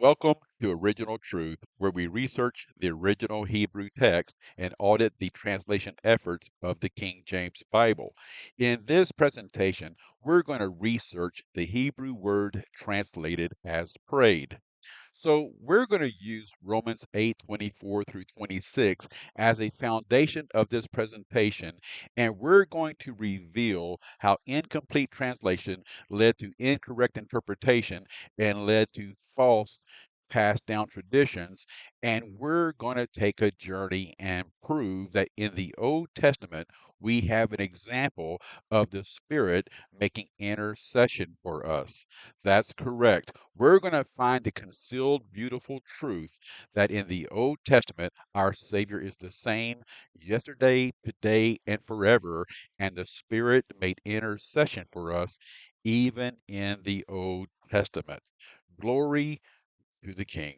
Welcome to Original Truth, where we research the original Hebrew text and audit the translation efforts of the King James Bible. In this presentation, we're going to research the Hebrew word translated as prayed. So we're going to use Romans 8:24 through 26 as a foundation of this presentation, and we're going to reveal how incomplete translation led to incorrect interpretation and led to false passed down traditions. And we're going to take a journey and prove that in the Old Testament, we have an example of the Spirit making intercession for us. That's correct. We're going to find the concealed, beautiful truth that in the Old Testament, our Savior is the same yesterday, today, and forever, and the Spirit made intercession for us even in the Old Testament. Glory to the King.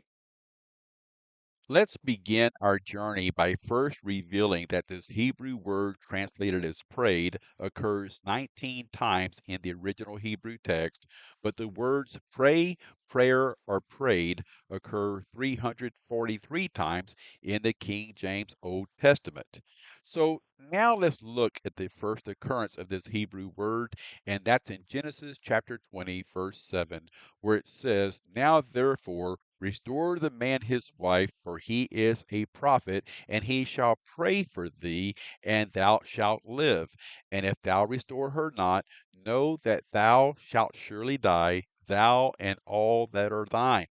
Let's begin our journey by first revealing that this Hebrew word translated as prayed occurs 19 times in the original Hebrew text, but the words pray, prayer, or prayed occur 343 times in the King James Old Testament. So now let's look at the first occurrence of this Hebrew word, and that's in Genesis chapter 20, verse 7, where it says, "Now therefore restore the man his wife, for he is a prophet, and he shall pray for thee, and thou shalt live. And if thou restore her not, know that thou shalt surely die, thou and all that are thine."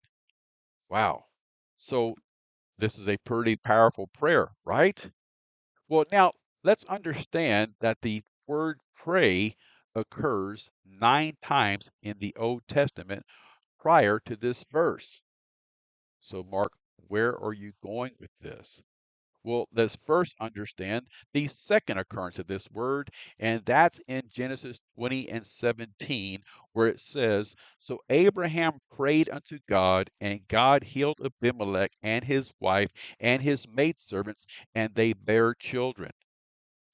Wow. So this is a pretty powerful prayer, right? Well, now let's understand that the word pray occurs 9 times in the Old Testament prior to this verse. So, Mark, where are you going with this? Well, let's first understand the second occurrence of this word, and that's in Genesis 20 and 17, where it says, "So Abraham prayed unto God, and God healed Abimelech and his wife and his maidservants, and they bare children."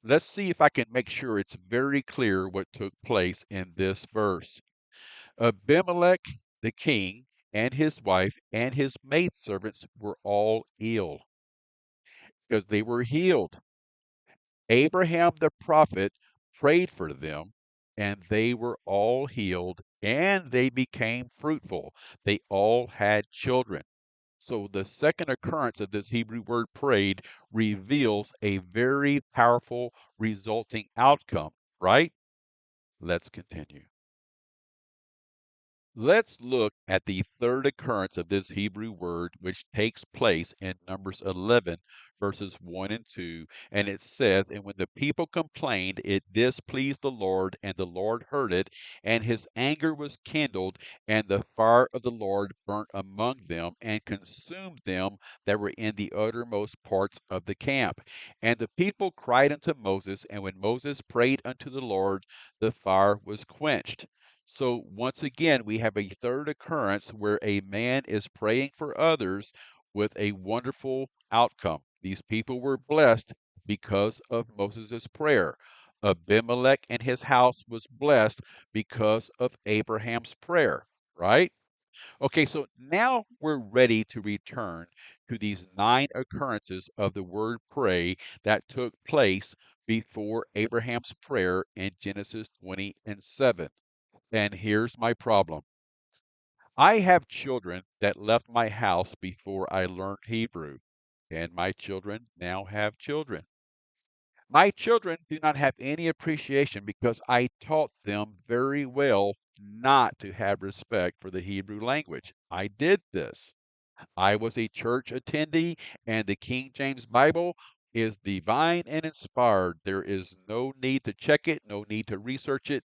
Let's see if I can make sure it's very clear what took place in this verse. Abimelech the king and his wife and his maidservants were all ill because they were healed. Abraham the prophet prayed for them, and they were all healed, and they became fruitful. They all had children. So the second occurrence of this Hebrew word prayed reveals a very powerful resulting outcome, right? Let's continue. Let's look at the third occurrence of this Hebrew word, which takes place in Numbers 11, verses 1 and 2. And it says, "And when the people complained, it displeased the Lord, and the Lord heard it, and his anger was kindled, and the fire of the Lord burnt among them, and consumed them that were in the uttermost parts of the camp. And the people cried unto Moses, and when Moses prayed unto the Lord, the fire was quenched." So once again, we have a third occurrence where a man is praying for others with a wonderful outcome. These people were blessed because of Moses' prayer. Abimelech and his house was blessed because of Abraham's prayer, right? Okay, so now we're ready to return to these 9 occurrences of the word pray that took place before Abraham's prayer in Genesis 20 and 7. And here's my problem. I have children that left my house before I learned Hebrew, and my children now have children. My children do not have any appreciation because I taught them very well not to have respect for the Hebrew language. I did this. I was a church attendee, and the King James Bible is divine and inspired. There is no need to check it, no need to research it.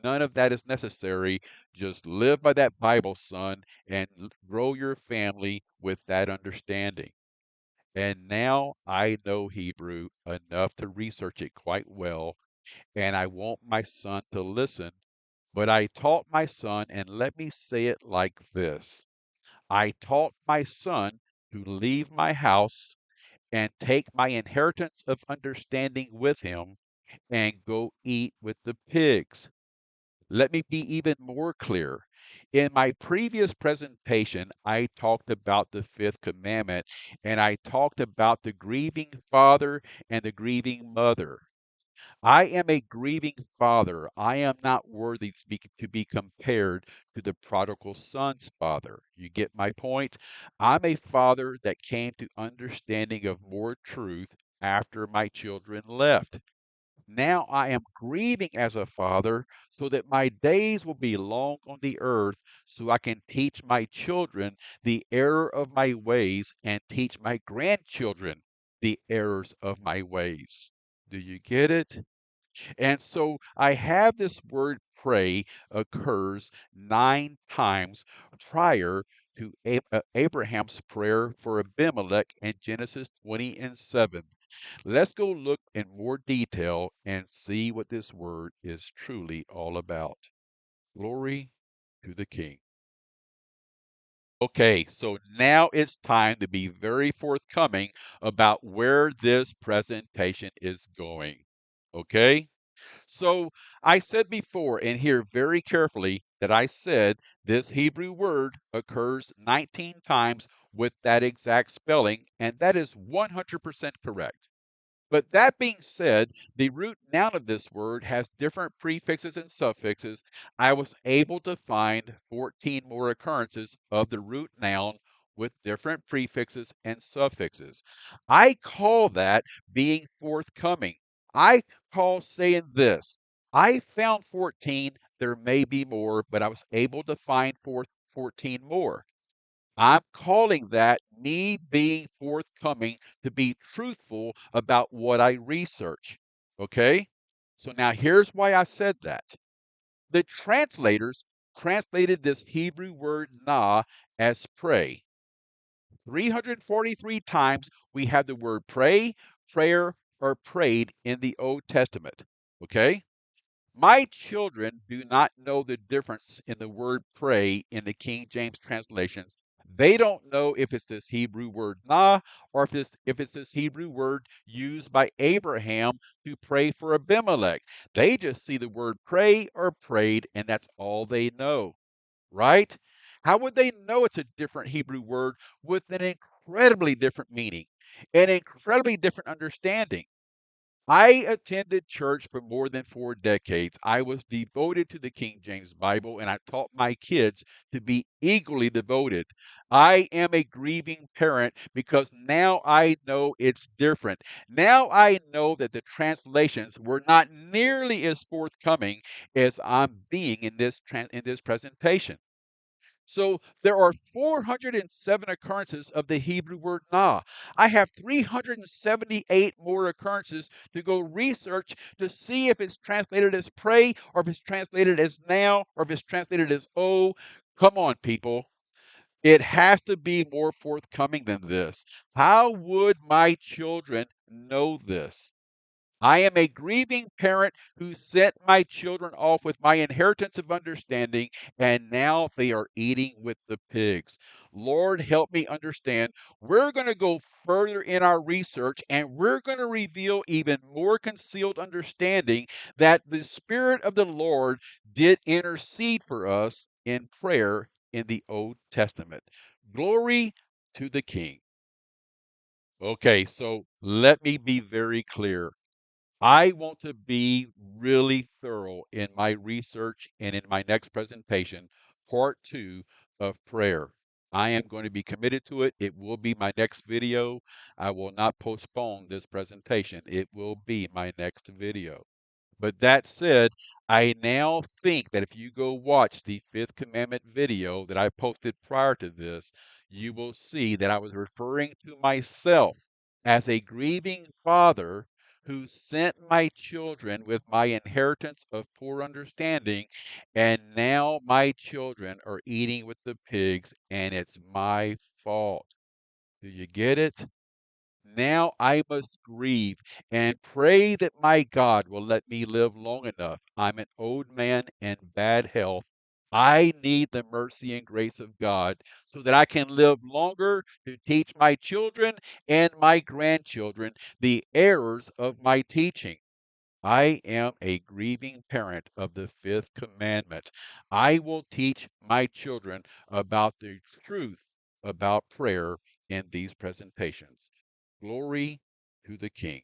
None of that is necessary. Just live by that Bible, son, and grow your family with that understanding. And now I know Hebrew enough to research it quite well, and I want my son to listen. But I taught my son, and let me say it like this: I taught my son to leave my house and take my inheritance of understanding with him and go eat with the pigs. Let me be even more clear. In my previous presentation, I talked about the fifth commandment, and I talked about the grieving father and the grieving mother. I am a grieving father. I am not worthy to be compared to the prodigal son's father. You get my point? I'm a father that came to understanding of more truth after my children left. Now I am grieving as a father so that my days will be long on the earth so I can teach my children the error of my ways and teach my grandchildren the errors of my ways. Do you get it? And so I have this word pray occurs 9 times prior to Abraham's prayer for Abimelech in Genesis 20 and 7. Let's go look in more detail and see what this word is truly all about. Glory to the King. Okay, so now it's time to be very forthcoming about where this presentation is going. Okay? So I said before, and hear very carefully, that I said this Hebrew word occurs 19 times with that exact spelling, and that is 100% correct. But that being said, the root noun of this word has different prefixes and suffixes. I was able to find 14 more occurrences of the root noun with different prefixes and suffixes. I call that being forthcoming. I call saying this. I found 14. There may be more, but I was able to find 14 more. I'm calling that me being forthcoming to be truthful about what I research. Okay? So now here's why I said that. The translators translated this Hebrew word na as pray. 343 times we have the word pray, prayer, or prayed in the Old Testament. Okay? My children do not know the difference in the word pray in the King James translations. They don't know if it's this Hebrew word nah or if it's this Hebrew word used by Abraham to pray for Abimelech. They just see the word pray or prayed, and that's all they know, right? How would they know it's a different Hebrew word with an incredibly different meaning, an incredibly different understanding? I attended church for more than 4 decades. I was devoted to the King James Bible, and I taught my kids to be equally devoted. I am a grieving parent because now I know it's different. Now I know that the translations were not nearly as forthcoming as I'm being in this presentation. So there are 407 occurrences of the Hebrew word na. I have 378 more occurrences to go research to see if it's translated as pray or if it's translated as now or if it's translated as oh. Come on, people. It has to be more forthcoming than this. How would my children know this? I am a grieving parent who sent my children off with my inheritance of understanding, and now they are eating with the pigs. Lord, help me understand. We're going to go further in our research, and we're going to reveal even more concealed understanding that the Spirit of the Lord did intercede for us in prayer in the Old Testament. Glory to the King. Okay, so let me be very clear. I want to be really thorough in my research and in my next presentation, part 2 of prayer. I am going to be committed to it. It will be my next video. I will not postpone this presentation. It will be my next video. But that said, I now think that if you go watch the Fifth Commandment video that I posted prior to this, you will see that I was referring to myself as a grieving father who sent my children with my inheritance of poor understanding, and now my children are eating with the pigs, and it's my fault. Do you get it? Now I must grieve and pray that my God will let me live long enough. I'm an old man in bad health. I need the mercy and grace of God so that I can live longer to teach my children and my grandchildren the errors of my teaching. I am a grieving parent of the fifth commandment. I will teach my children about the truth about prayer in these presentations. Glory to the King.